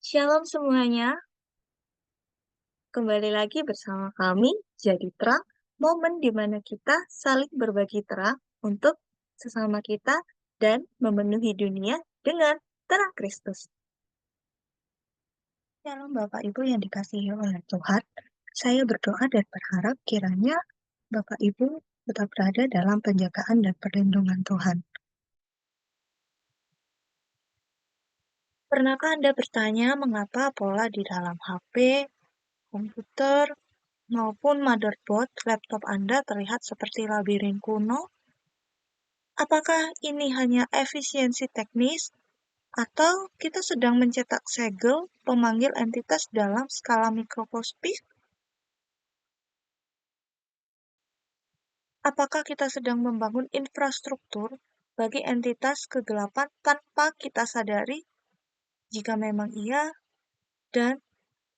Shalom semuanya, kembali lagi bersama kami, Jadi Terang, momen di mana kita saling berbagi terang untuk sesama kita dan memenuhi dunia dengan terang Kristus. Shalom Bapak Ibu yang dikasihi oleh Tuhan, saya berdoa dan berharap kiranya Bapak Ibu tetap berada dalam penjagaan dan perlindungan Tuhan. Pernahkah Anda bertanya mengapa pola di dalam HP, komputer, maupun motherboard laptop Anda terlihat seperti labirin kuno? Apakah ini hanya efisiensi teknis, atau kita sedang mencetak segel pemanggil entitas dalam skala mikroskopik? Apakah kita sedang membangun infrastruktur bagi entitas kegelapan tanpa kita sadari? Jika memang iya, dan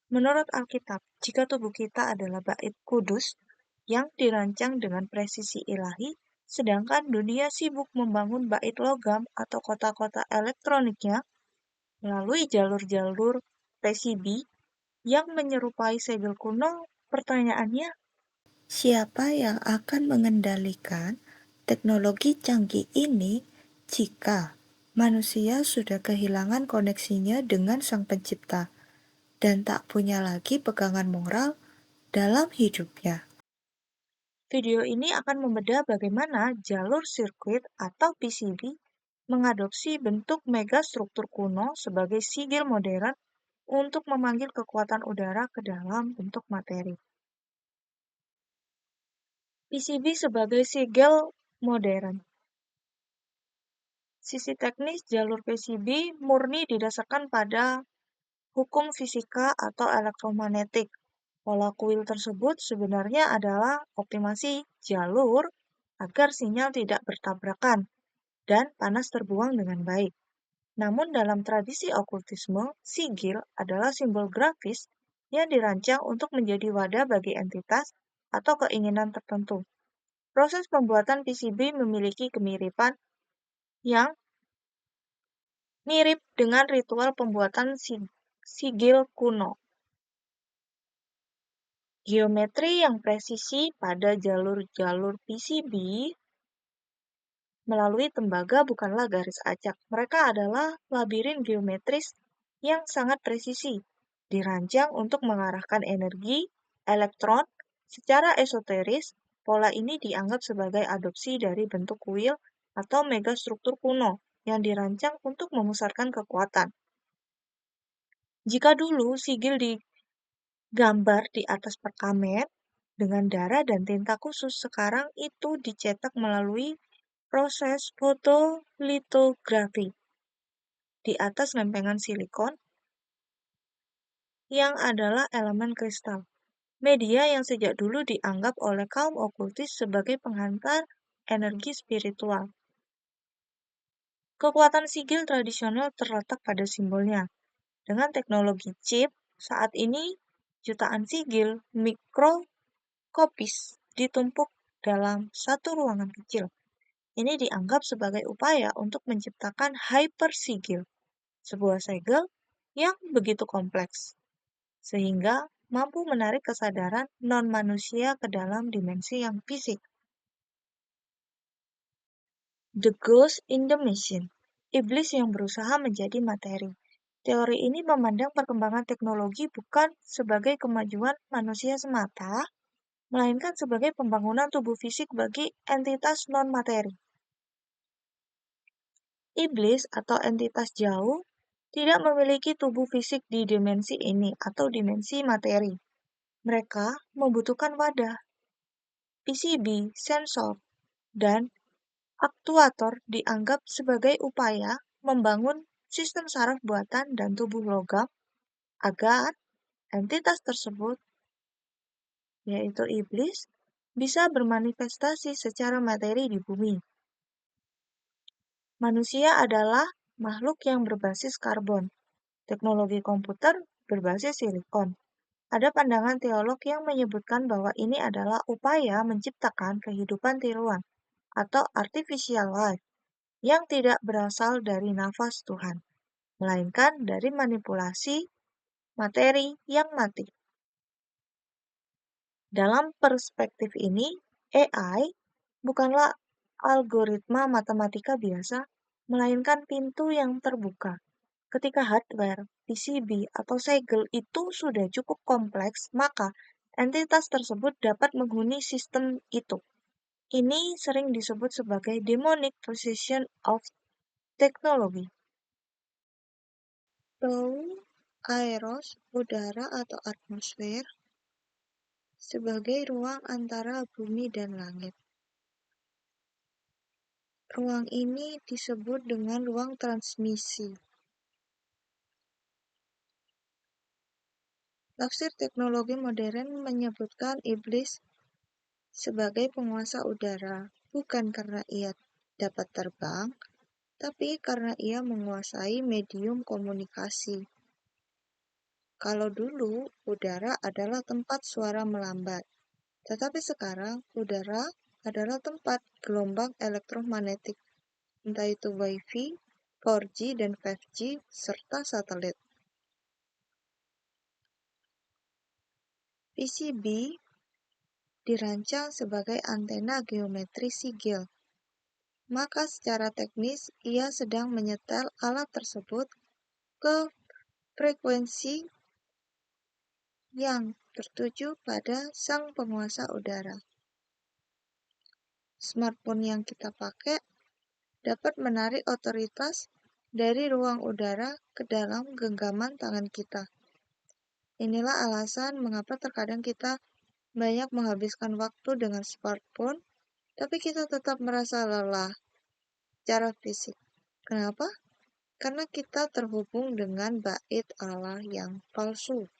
menurut Alkitab, jika tubuh kita adalah bait kudus yang dirancang dengan presisi ilahi, sedangkan dunia sibuk membangun bait logam atau kota-kota elektroniknya melalui jalur-jalur PCB yang menyerupai segel kuno, pertanyaannya, siapa yang akan mengendalikan teknologi canggih ini jika manusia sudah kehilangan koneksinya dengan Sang Pencipta dan tak punya lagi pegangan moral dalam hidupnya? Video ini akan membedah bagaimana jalur sirkuit atau PCB mengadopsi bentuk megastruktur kuno sebagai sigil modern untuk memanggil kekuatan udara ke dalam bentuk materi. PCB sebagai sigil modern. Sisi teknis jalur PCB murni didasarkan pada hukum fisika atau elektromagnetik. Pola kuil tersebut sebenarnya adalah optimasi jalur agar sinyal tidak bertabrakan dan panas terbuang dengan baik. Namun dalam tradisi okultisme, sigil adalah simbol grafis yang dirancang untuk menjadi wadah bagi entitas atau keinginan tertentu. Proses pembuatan PCB memiliki kemiripan yang mirip dengan ritual pembuatan sigil kuno. Geometri yang presisi pada jalur-jalur PCB melalui tembaga bukanlah garis acak. Mereka adalah labirin geometris yang sangat presisi, dirancang untuk mengarahkan energi elektron secara esoteris. Pola ini dianggap sebagai adopsi dari bentuk kuil atau megastruktur kuno yang dirancang untuk memusatkan kekuatan. Jika dulu sigil digambar di atas perkamen dengan darah dan tinta khusus, sekarang itu dicetak melalui proses fotolitografi di atas lempengan silikon yang adalah elemen kristal, media yang sejak dulu dianggap oleh kaum okultis sebagai penghantar energi spiritual. Kekuatan sigil tradisional terletak pada simbolnya. Dengan teknologi chip, saat ini jutaan sigil mikroskopis ditumpuk dalam satu ruangan kecil. Ini dianggap sebagai upaya untuk menciptakan hypersigil, sebuah segel yang begitu kompleks, sehingga mampu menarik kesadaran non-manusia ke dalam dimensi yang fisik. The Ghost in the Machine, iblis yang berusaha menjadi materi. Teori ini memandang perkembangan teknologi bukan sebagai kemajuan manusia semata, melainkan sebagai pembangunan tubuh fisik bagi entitas non-materi. Iblis atau entitas jauh tidak memiliki tubuh fisik di dimensi ini atau dimensi materi. Mereka membutuhkan wadah, PCB, sensor, dan aktuator dianggap sebagai upaya membangun sistem saraf buatan dan tubuh logam agar entitas tersebut, yaitu iblis, bisa bermanifestasi secara materi di bumi. Manusia adalah makhluk yang berbasis karbon. Teknologi komputer berbasis silikon. Ada pandangan teolog yang menyebutkan bahwa ini adalah upaya menciptakan kehidupan tiruan atau artificial life yang tidak berasal dari nafas Tuhan, melainkan dari manipulasi materi yang mati. Dalam perspektif ini, AI bukanlah algoritma matematika biasa, melainkan pintu yang terbuka. Ketika hardware, PCB, atau segel itu sudah cukup kompleks, maka entitas tersebut dapat menghuni sistem itu. Ini sering disebut sebagai demonic possession of technology. Tahu aeros, udara atau atmosfer sebagai ruang antara bumi dan langit. Ruang ini disebut dengan ruang transmisi. Tafsir teknologi modern menyebutkan iblis sebagai penguasa udara, bukan karena ia dapat terbang, tapi karena ia menguasai medium komunikasi. Kalau dulu, udara adalah tempat suara melambat, tetapi sekarang udara adalah tempat gelombang elektromagnetik, entah itu Wi-Fi, 4G, dan 5G, serta satelit. PCB dirancang sebagai antena geometri sigil, maka secara teknis ia sedang menyetel alat tersebut ke frekuensi yang tertuju pada sang penguasa udara. Smartphone yang kita pakai dapat menarik otoritas dari ruang udara ke dalam genggaman tangan kita. Inilah alasan mengapa terkadang kita banyak menghabiskan waktu dengan smartphone, tapi kita tetap merasa lelah secara fisik. Kenapa? Karena kita terhubung dengan bait Allah yang palsu.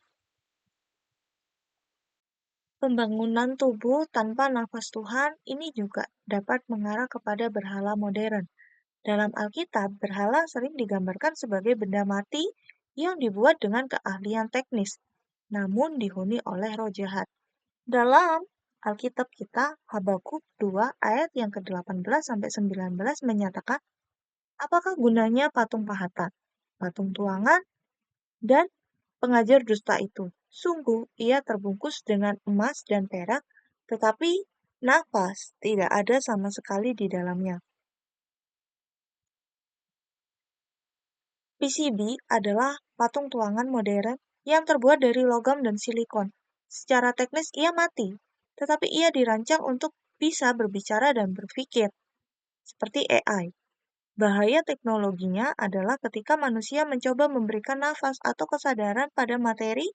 Pembangunan tubuh tanpa nafas Tuhan ini juga dapat mengarah kepada berhala modern. Dalam Alkitab, berhala sering digambarkan sebagai benda mati yang dibuat dengan keahlian teknis, namun dihuni oleh roh jahat. Dalam Alkitab kita, Habakuk 2 ayat yang ke-18-19 menyatakan, apakah gunanya patung pahatan, patung tuangan, dan pengajar dusta itu? Sungguh, ia terbungkus dengan emas dan perak, tetapi nafas tidak ada sama sekali di dalamnya. PCB adalah patung tuangan modern yang terbuat dari logam dan silikon. Secara teknis ia mati, tetapi ia dirancang untuk bisa berbicara dan berpikir, seperti AI. Bahaya teknologinya adalah ketika manusia mencoba memberikan nafas atau kesadaran pada materi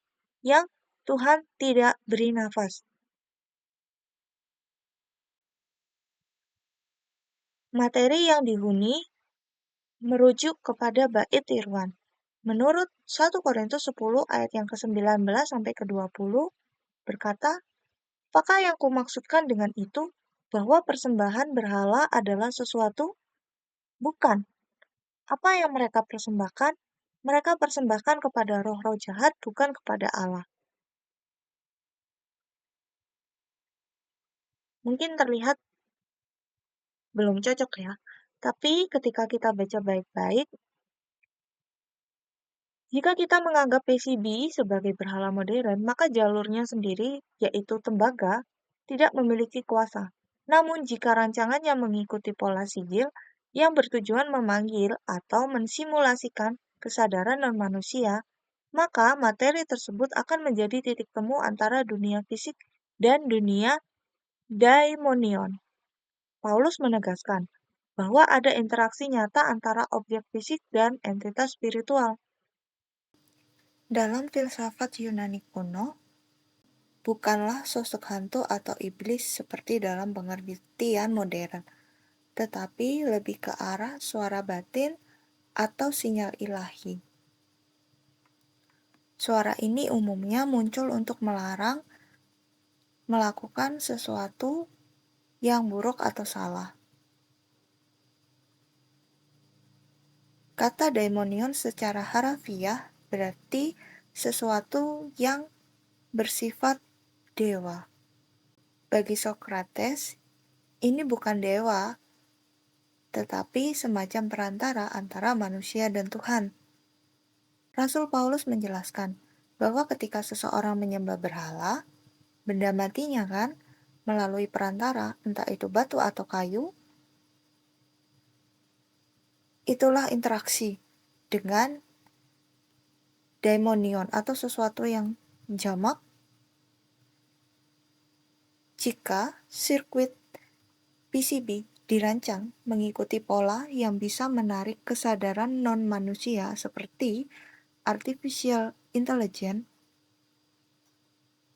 yang Tuhan tidak beri nafas. Materi yang dihuni merujuk kepada bait Irwan. Menurut 1 Korintus 10 ayat yang ke-19 sampai ke-20 berkata, apakah yang kumaksudkan dengan itu? Bahwa persembahan berhala adalah sesuatu? Bukan. Apa yang mereka persembahkan? Mereka persembahkan kepada roh-roh jahat, bukan kepada Allah. Mungkin terlihat belum cocok ya, tapi ketika kita baca baik-baik, jika kita menganggap PCB sebagai berhala modern, maka jalurnya sendiri, yaitu tembaga, tidak memiliki kuasa. Namun jika rancangannya mengikuti pola sigil yang bertujuan memanggil atau mensimulasikan kesadaran non-manusia, maka materi tersebut akan menjadi titik temu antara dunia fisik dan dunia daimonion. Paulus menegaskan bahwa ada interaksi nyata antara objek fisik dan entitas spiritual. Dalam filsafat Yunani kuno, bukanlah sosok hantu atau iblis seperti dalam pengertian modern, tetapi lebih ke arah suara batin atau sinyal ilahi. Suara ini umumnya muncul untuk melarang melakukan sesuatu yang buruk atau salah. Kata daimonion secara harafiah berarti sesuatu yang bersifat dewa. Bagi Socrates, ini bukan dewa, tetapi semacam perantara antara manusia dan Tuhan. Rasul Paulus menjelaskan, bahwa ketika seseorang menyembah berhala, benda matinya kan, melalui perantara, entah itu batu atau kayu, itulah interaksi dengan daimonion atau sesuatu yang jamak jika sirkuit PCB dirancang mengikuti pola yang bisa menarik kesadaran non-manusia seperti artificial intelligence,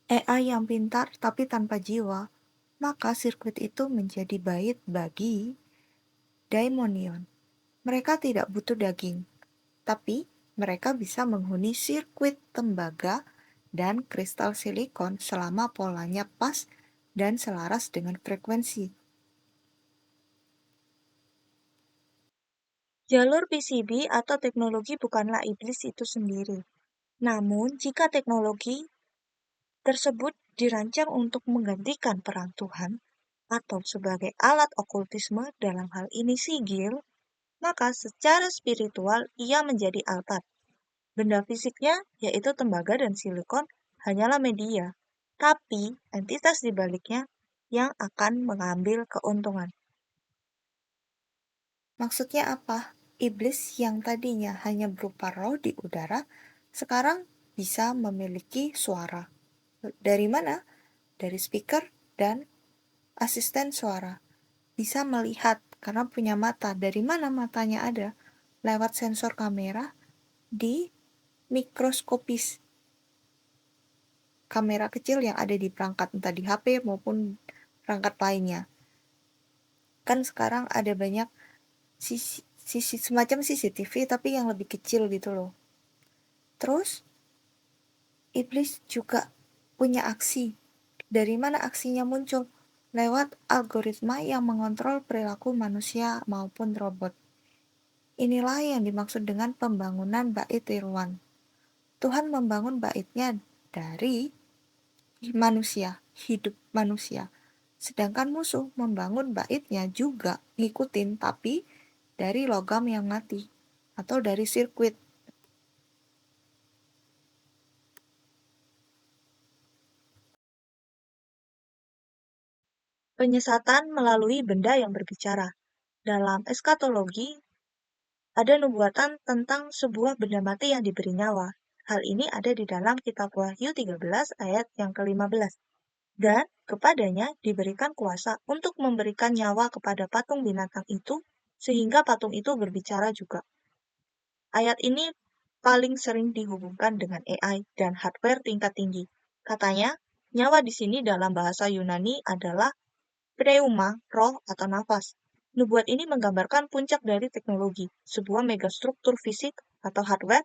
AI yang pintar tapi tanpa jiwa, maka sirkuit itu menjadi bait bagi daimonion. Mereka tidak butuh daging, tapi mereka bisa menghuni sirkuit tembaga dan kristal silikon selama polanya pas dan selaras dengan frekuensi. Jalur PCB atau teknologi bukanlah iblis itu sendiri. Namun, jika teknologi tersebut dirancang untuk menggantikan peran Tuhan atau sebagai alat okultisme dalam hal ini sigil, maka secara spiritual ia menjadi altar. Benda fisiknya, yaitu tembaga dan silikon, hanyalah media, tapi entitas di baliknya yang akan mengambil keuntungan. Maksudnya apa? Iblis yang tadinya hanya berupa roh di udara, sekarang bisa memiliki suara. Dari mana? Dari speaker dan asisten suara. Bisa melihat karena punya mata. Dari mana matanya ada? Lewat sensor kamera di mikroskopis. Kamera kecil yang ada di perangkat entah di HP maupun perangkat lainnya. Kan sekarang ada banyak sisi semacam CCTV tapi yang lebih kecil gitu loh. Terus iblis juga punya aksi. Dari mana aksinya muncul? Lewat algoritma yang mengontrol perilaku manusia maupun robot. Inilah yang dimaksud dengan pembangunan bait Irwan. Tuhan membangun baitnya dari manusia, hidup manusia. Sedangkan musuh membangun baitnya juga ngikutin tapi dari logam yang mati atau dari sirkuit. Penyesatan melalui benda yang berbicara. Dalam eskatologi, ada nubuatan tentang sebuah benda mati yang diberi nyawa. Hal ini ada di dalam kitab Wahyu 13 ayat yang ke-15. Dan kepadanya diberikan kuasa untuk memberikan nyawa kepada patung binatang itu, sehingga patung itu berbicara juga. Ayat ini paling sering dihubungkan dengan AI dan hardware tingkat tinggi. Katanya, nyawa di sini dalam bahasa Yunani adalah pneuma, roh atau nafas. Nubuat ini menggambarkan puncak dari teknologi, sebuah megastruktur fisik atau hardware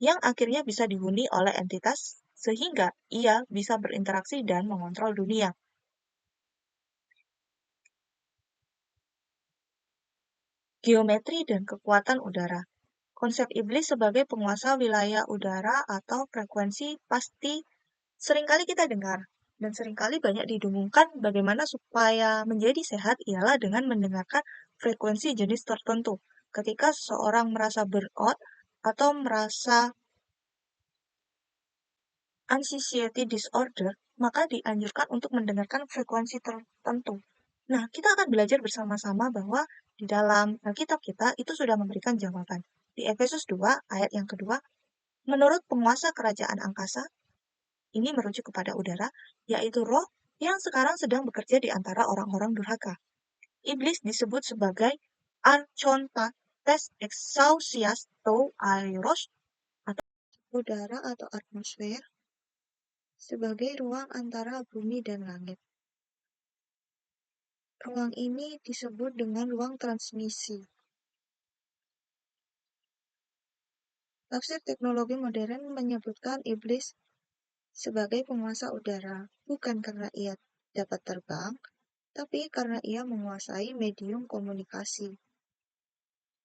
yang akhirnya bisa dihuni oleh entitas sehingga ia bisa berinteraksi dan mengontrol dunia. Geometri dan kekuatan udara. Konsep iblis sebagai penguasa wilayah udara atau frekuensi pasti seringkali kita dengar, dan seringkali banyak didengungkan bagaimana supaya menjadi sehat ialah dengan mendengarkan frekuensi jenis tertentu. Ketika seseorang merasa burnout atau merasa anxiety disorder, maka dianjurkan untuk mendengarkan frekuensi tertentu. Nah, kita akan belajar bersama-sama bahwa di dalam Alkitab kita itu sudah memberikan jawaban. Di Efesus 2 ayat yang kedua, menurut penguasa kerajaan angkasa, ini merujuk kepada udara, yaitu roh yang sekarang sedang bekerja di antara orang-orang durhaka. Iblis disebut sebagai archontates exousias to aeros atau udara atau atmosfer sebagai ruang antara bumi dan langit. Ruang ini disebut dengan ruang transmisi. Tafsir teknologi modern menyebutkan iblis sebagai penguasa udara, bukan karena ia dapat terbang, tapi karena ia menguasai medium komunikasi.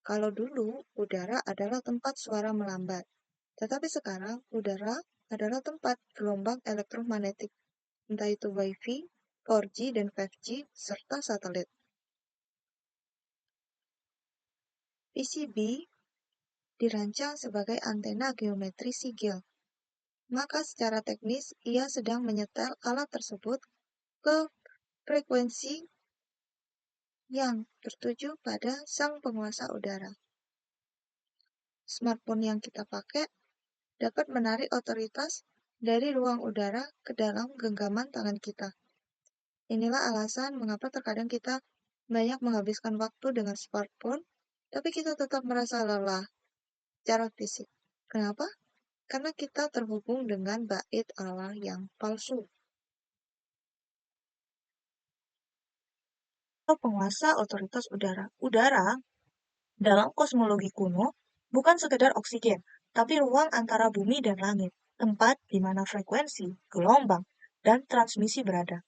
Kalau dulu, udara adalah tempat suara melambat, tetapi sekarang udara adalah tempat gelombang elektromagnetik, entah itu Wi-Fi, 4G, dan 5G, serta satelit. PCB dirancang sebagai antena geometri sigil. maka secara teknis ia sedang menyetel alat tersebut ke frekuensi yang tertuju pada sang penguasa udara. Smartphone yang kita pakai dapat menarik otoritas dari ruang udara ke dalam genggaman tangan kita. Inilah alasan mengapa terkadang kita banyak menghabiskan waktu dengan smartphone, tapi kita tetap merasa lelah secara fisik. Kenapa? Karena kita terhubung dengan bait Allah yang palsu. Penguasa otoritas udara. Udara dalam kosmologi kuno bukan sekedar oksigen, tapi ruang antara bumi dan langit, tempat di mana frekuensi, gelombang, dan transmisi berada.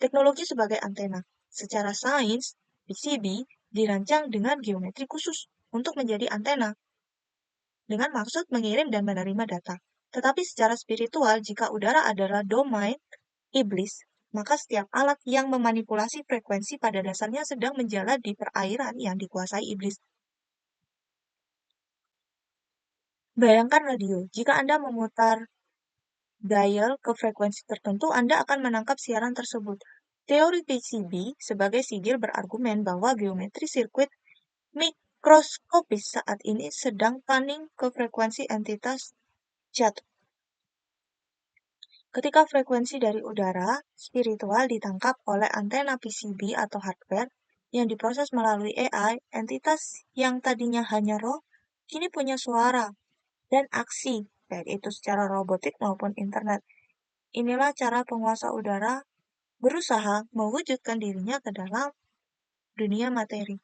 Teknologi sebagai antena. Secara sains, PCB dirancang dengan geometri khusus untuk menjadi antena, dengan maksud mengirim dan menerima data. Tetapi secara spiritual, jika udara adalah domain iblis, maka setiap alat yang memanipulasi frekuensi pada dasarnya sedang menjalar di perairan yang dikuasai iblis. Bayangkan radio, jika Anda memutar dial ke frekuensi tertentu, Anda akan menangkap siaran tersebut. Teori PCB sebagai sigil berargumen bahwa geometri sirkuit mikroskopis saat ini sedang panning ke frekuensi entitas jatuh. Ketika frekuensi dari udara spiritual ditangkap oleh antena PCB atau hardware yang diproses melalui AI, entitas yang tadinya hanya roh, kini punya suara dan aksi, baik itu secara robotik maupun internet. Inilah cara penguasa udara berusaha mewujudkan dirinya ke dalam dunia materi.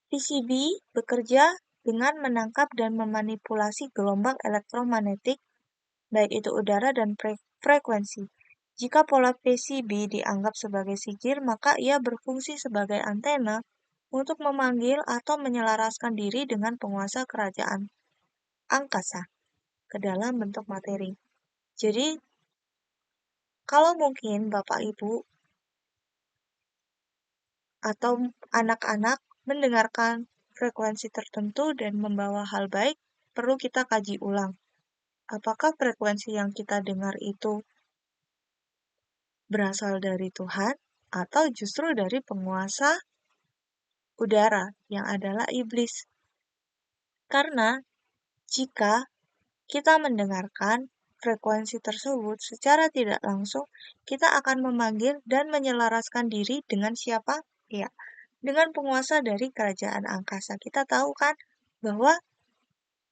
PCB bekerja dengan menangkap dan memanipulasi gelombang elektromagnetik, baik itu udara dan frekuensi. Jika pola PCB dianggap sebagai sigil, maka ia berfungsi sebagai antena untuk memanggil atau menyelaraskan diri dengan penguasa kerajaan angkasa ke dalam bentuk materi. Jadi, kalau mungkin Bapak Ibu atau anak-anak mendengarkan frekuensi tertentu dan membawa hal baik, perlu kita kaji ulang. Apakah frekuensi yang kita dengar itu berasal dari Tuhan atau justru dari penguasa udara yang adalah iblis? Karena jika kita mendengarkan frekuensi tersebut secara tidak langsung, kita akan memanggil dan menyelaraskan diri dengan siapa? Ya, dengan penguasa dari kerajaan angkasa. Kita tahu kan bahwa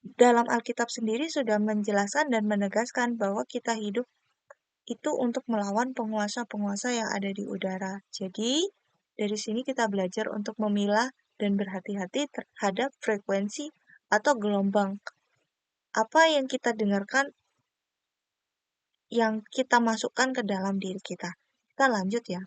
dalam Alkitab sendiri sudah menjelaskan dan menegaskan bahwa kita hidup itu untuk melawan penguasa-penguasa yang ada di udara. Jadi, dari sini kita belajar untuk memilah dan berhati-hati terhadap frekuensi atau gelombang. Apa yang kita dengarkan, yang kita masukkan ke dalam diri kita. Kita lanjut ya.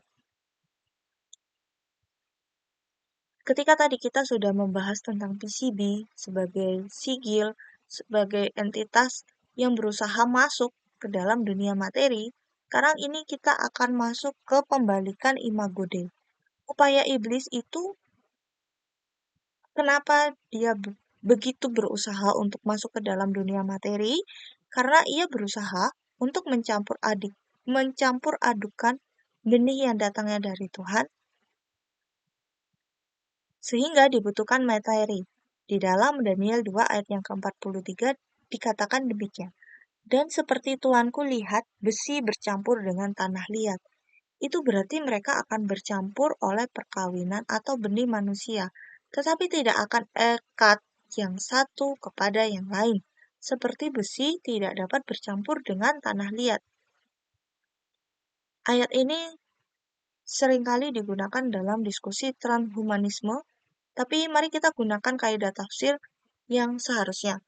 Ketika tadi kita sudah membahas tentang PCB sebagai sigil, sebagai entitas yang berusaha masuk ke dalam dunia materi, sekarang ini kita akan masuk ke pembalikan imago Dei. Upaya iblis itu, kenapa dia begitu berusaha untuk masuk ke dalam dunia materi? Karena ia berusaha untuk mencampur adukan benih yang datangnya dari Tuhan, sehingga dibutuhkan materi. Di dalam Daniel 2 ayat yang ke-43 dikatakan demikian. Dan seperti Tuanku lihat besi bercampur dengan tanah liat. Itu berarti mereka akan bercampur oleh perkawinan atau benih manusia, tetapi tidak akan ekat yang satu kepada yang lain. Seperti besi tidak dapat bercampur dengan tanah liat. Ayat ini seringkali digunakan dalam diskusi transhumanisme, tapi mari kita gunakan kaidah tafsir yang seharusnya.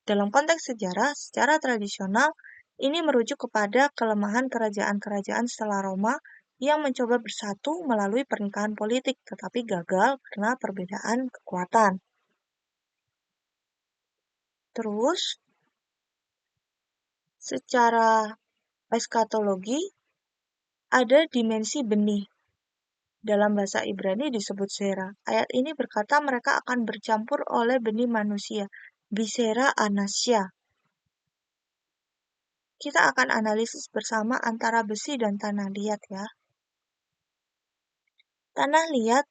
Dalam konteks sejarah, secara tradisional, ini merujuk kepada kelemahan kerajaan-kerajaan setelah Roma yang mencoba bersatu melalui pernikahan politik, tetapi gagal karena perbedaan kekuatan. Terus, secara eskatologi, ada dimensi benih. Dalam bahasa Ibrani disebut Zera. Ayat ini berkata mereka akan bercampur oleh benih manusia. Viscera Anasya. Kita akan analisis bersama antara besi dan tanah liat ya. Tanah liat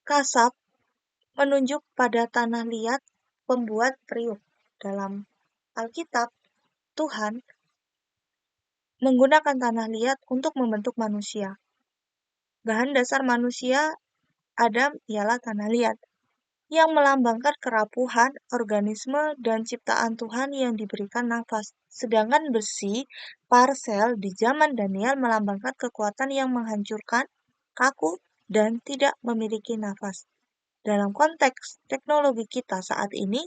kasab menunjuk pada tanah liat pembuat periuk. Dalam Alkitab, Tuhan menggunakan tanah liat untuk membentuk manusia. Bahan dasar manusia Adam ialah tanah liat, yang melambangkan kerapuhan organisme dan ciptaan Tuhan yang diberikan nafas. Sedangkan besi, parsel di zaman Daniel melambangkan kekuatan yang menghancurkan, kaku, dan tidak memiliki nafas. Dalam konteks teknologi kita saat ini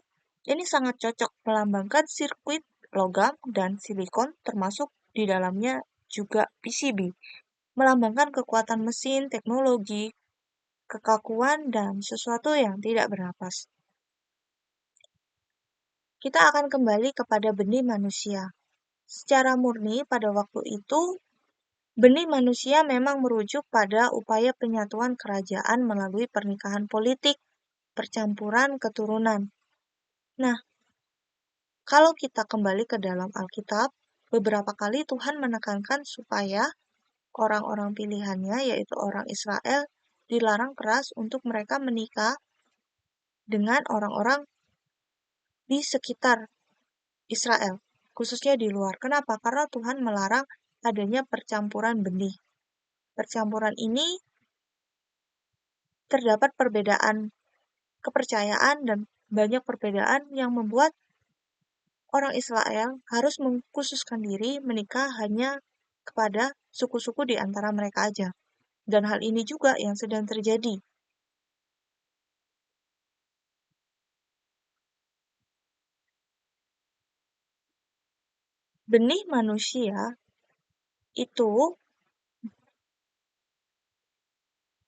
sangat cocok melambangkan sirkuit logam dan silikon, termasuk di dalamnya juga PCB, melambangkan kekuatan mesin, teknologi, kekakuan, dan sesuatu yang tidak bernapas. Kita akan kembali kepada benih manusia. Secara murni pada waktu itu, benih manusia memang merujuk pada upaya penyatuan kerajaan melalui pernikahan politik, percampuran keturunan. Nah, kalau kita kembali ke dalam Alkitab, beberapa kali Tuhan menekankan supaya orang-orang pilihannya, yaitu orang Israel, dilarang keras untuk mereka menikah dengan orang-orang di sekitar Israel, khususnya di luar. Kenapa? Karena Tuhan melarang adanya percampuran benih. Percampuran ini terdapat perbedaan kepercayaan dan banyak perbedaan yang membuat orang Israel harus mengkhususkan diri menikah hanya kepada suku-suku di antara mereka aja. Dan hal ini juga yang sedang terjadi. Benih manusia itu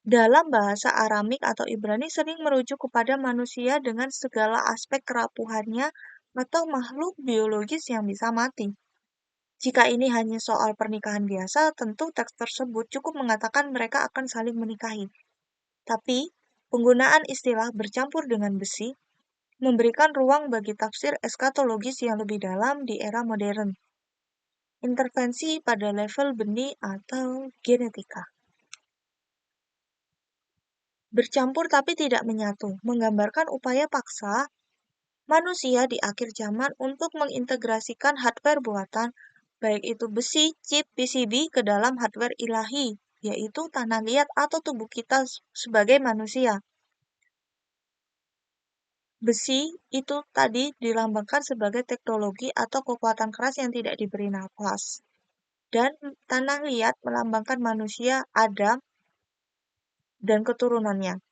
dalam bahasa Aramik atau Ibrani sering merujuk kepada manusia dengan segala aspek kerapuhannya atau makhluk biologis yang bisa mati. Jika ini hanya soal pernikahan biasa, tentu teks tersebut cukup mengatakan mereka akan saling menikahi. Tapi, penggunaan istilah bercampur dengan besi memberikan ruang bagi tafsir eskatologis yang lebih dalam di era modern. Intervensi pada level benih atau genetika. Bercampur tapi tidak menyatu, menggambarkan upaya paksa manusia di akhir zaman untuk mengintegrasikan hardware buatan, baik itu besi, chip, PCB, ke dalam hardware ilahi, yaitu tanah liat atau tubuh kita sebagai manusia. Besi itu tadi dilambangkan sebagai teknologi atau kekuatan keras yang tidak diberi nafas. Dan tanah liat melambangkan manusia Adam dan keturunannya.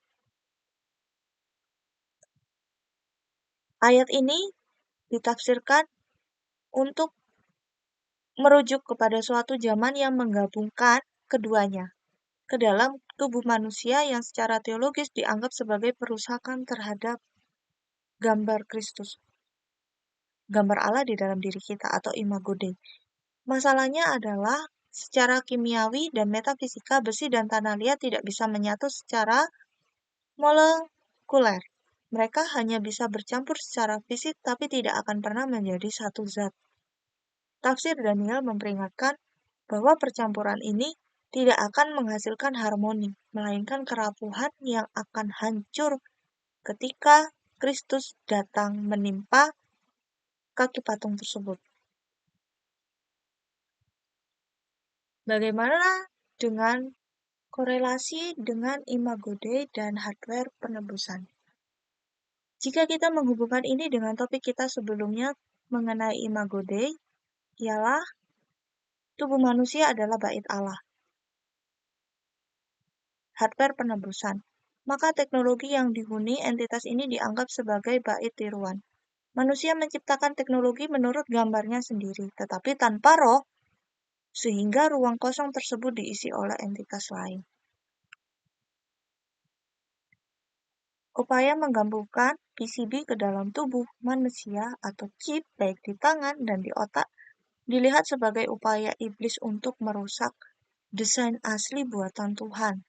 Ayat ini ditafsirkan untuk merujuk kepada suatu zaman yang menggabungkan keduanya ke dalam tubuh manusia yang secara teologis dianggap sebagai perusakan terhadap gambar Kristus, gambar Allah di dalam diri kita atau imago Dei. Masalahnya adalah secara kimiawi dan metafisika besi dan tanah liat tidak bisa menyatu secara molekuler. Mereka hanya bisa bercampur secara fisik tapi tidak akan pernah menjadi satu zat. Tafsir Daniel memperingatkan bahwa percampuran ini tidak akan menghasilkan harmoni, melainkan kerapuhan yang akan hancur ketika Kristus datang menimpa kaki patung tersebut. Bagaimana dengan korelasi dengan imago Dei dan hardware penebusan? Jika kita menghubungkan ini dengan topik kita sebelumnya mengenai imago Dei, ialah tubuh manusia adalah bait Allah. Hardware penebusan. Maka teknologi yang dihuni entitas ini dianggap sebagai bait tiruan. Manusia menciptakan teknologi menurut gambarnya sendiri, tetapi tanpa roh, sehingga ruang kosong tersebut diisi oleh entitas lain. Upaya menggabungkan PCB ke dalam tubuh manusia atau chip baik di tangan dan di otak dilihat sebagai upaya iblis untuk merusak desain asli buatan Tuhan.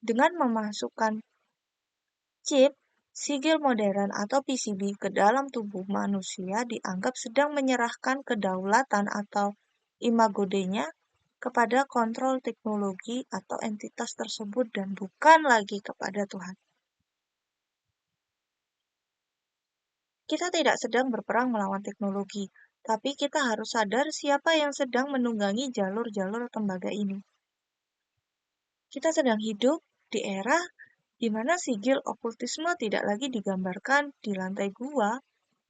Dengan memasukkan chip Sigil modern atau PCB ke dalam tubuh manusia dianggap sedang menyerahkan kedaulatan atau imago Dei-nya kepada kontrol teknologi atau entitas tersebut dan bukan lagi kepada Tuhan. Kita tidak sedang berperang melawan teknologi, tapi kita harus sadar siapa yang sedang menunggangi jalur-jalur tembaga ini. Kita sedang hidup di era di mana sigil okultisme tidak lagi digambarkan di lantai gua,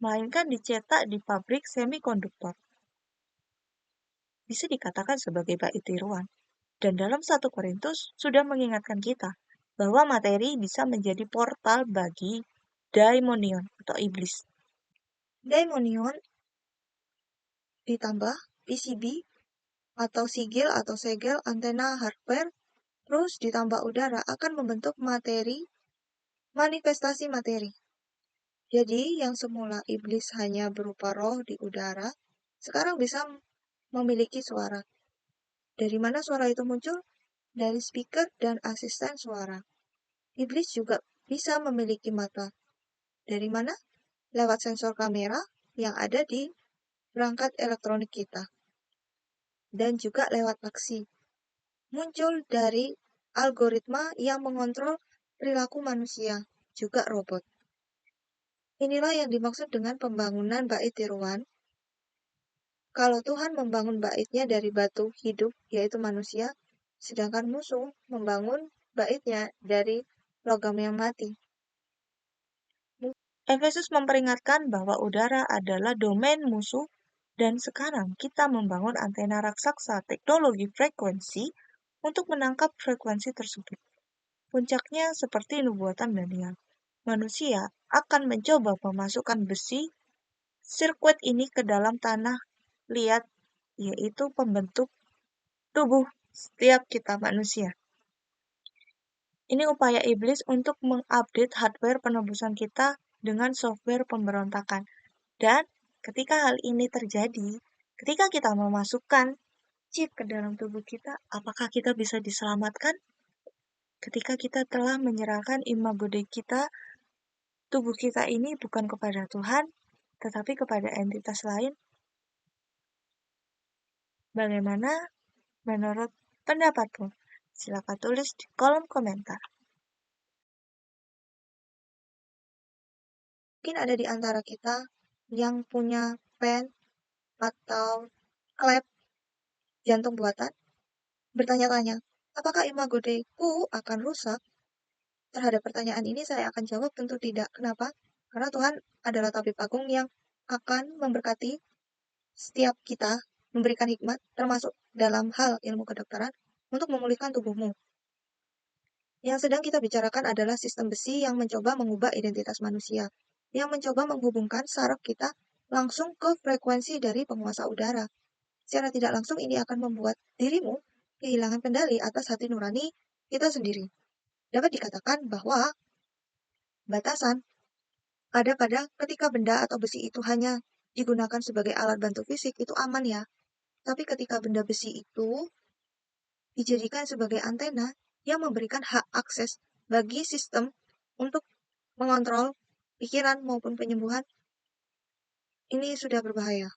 melainkan dicetak di pabrik semikonduktor. Bisa dikatakan sebagai bait tiruan. Dan dalam 1 Korintus sudah mengingatkan kita bahwa materi bisa menjadi portal bagi daimonion atau iblis. Daimonion ditambah PCB atau sigil atau segel antena hardware terus ditambah udara akan membentuk materi, manifestasi materi. Jadi yang semula iblis hanya berupa roh di udara, sekarang bisa memiliki suara. Dari mana suara itu muncul? Dari speaker dan asisten suara. Iblis juga bisa memiliki mata. Dari mana? Lewat sensor kamera yang ada di perangkat elektronik kita. Dan juga lewat aksi. Muncul dari algoritma yang mengontrol perilaku manusia, juga robot. Inilah yang dimaksud dengan pembangunan bait tiruan. Kalau Tuhan membangun baitnya dari batu hidup, yaitu manusia, sedangkan musuh membangun baitnya dari logam yang mati. Efesus memperingatkan bahwa udara adalah domain musuh dan sekarang kita membangun antena raksasa teknologi frekuensi untuk menangkap frekuensi tersebut. Puncaknya seperti nubuatan Daniel. Manusia akan mencoba memasukkan besi sirkuit ini ke dalam tanah liat, yaitu pembentuk tubuh setiap kita manusia. Ini upaya iblis untuk mengupdate hardware penebusan kita dengan software pemberontakan. Dan ketika hal ini terjadi, ketika kita memasukkan chip ke dalam tubuh kita, apakah kita bisa diselamatkan? Ketika kita telah menyerahkan imago Dei kita, tubuh kita ini bukan kepada Tuhan, tetapi kepada entitas lain. Bagaimana menurut pendapatmu? Silakan tulis di kolom komentar. Mungkin ada di antara kita yang punya pen atau klep jantung buatan, bertanya-tanya, apakah imago Dei-ku akan rusak? Terhadap pertanyaan ini saya akan jawab tentu tidak. Kenapa? Karena Tuhan adalah tabib agung yang akan memberkati setiap kita, memberikan hikmat, termasuk dalam hal ilmu kedokteran, untuk memulihkan tubuhmu. Yang sedang kita bicarakan adalah sistem besi yang mencoba mengubah identitas manusia, yang mencoba menghubungkan saraf kita langsung ke frekuensi dari penguasa udara. Secara tidak langsung ini akan membuat dirimu kehilangan kendali atas hati nurani kita sendiri. Dapat dikatakan bahwa batasan ada pada ketika benda atau besi itu hanya digunakan sebagai alat bantu fisik, itu aman ya. Tapi ketika benda besi itu dijadikan sebagai antena yang memberikan hak akses bagi sistem untuk mengontrol pikiran maupun penyembuhan, ini sudah berbahaya.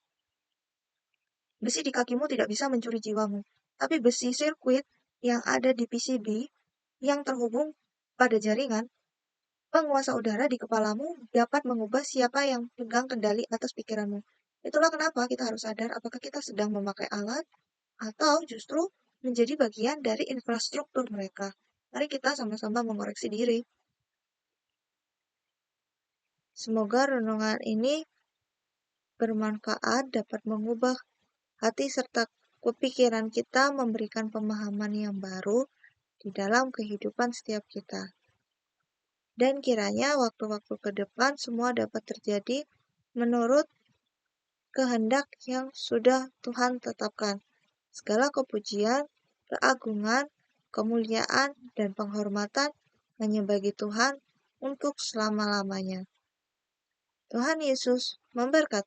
Besi di kakimu tidak bisa mencuri jiwamu, tapi besi sirkuit yang ada di PCB yang terhubung pada jaringan penguasa udara di kepalamu dapat mengubah siapa yang pegang kendali atas pikiranmu. Itulah kenapa kita harus sadar apakah kita sedang memakai alat atau justru menjadi bagian dari infrastruktur mereka. Mari kita sama-sama mengoreksi diri. Semoga renungan ini bermanfaat, dapat mengubah hati serta kepikiran kita, memberikan pemahaman yang baru di dalam kehidupan setiap kita. Dan kiranya waktu-waktu ke depan semua dapat terjadi menurut kehendak yang sudah Tuhan tetapkan. Segala kepujian, keagungan, kemuliaan, dan penghormatan hanya bagi Tuhan untuk selama-lamanya. Tuhan Yesus memberkati.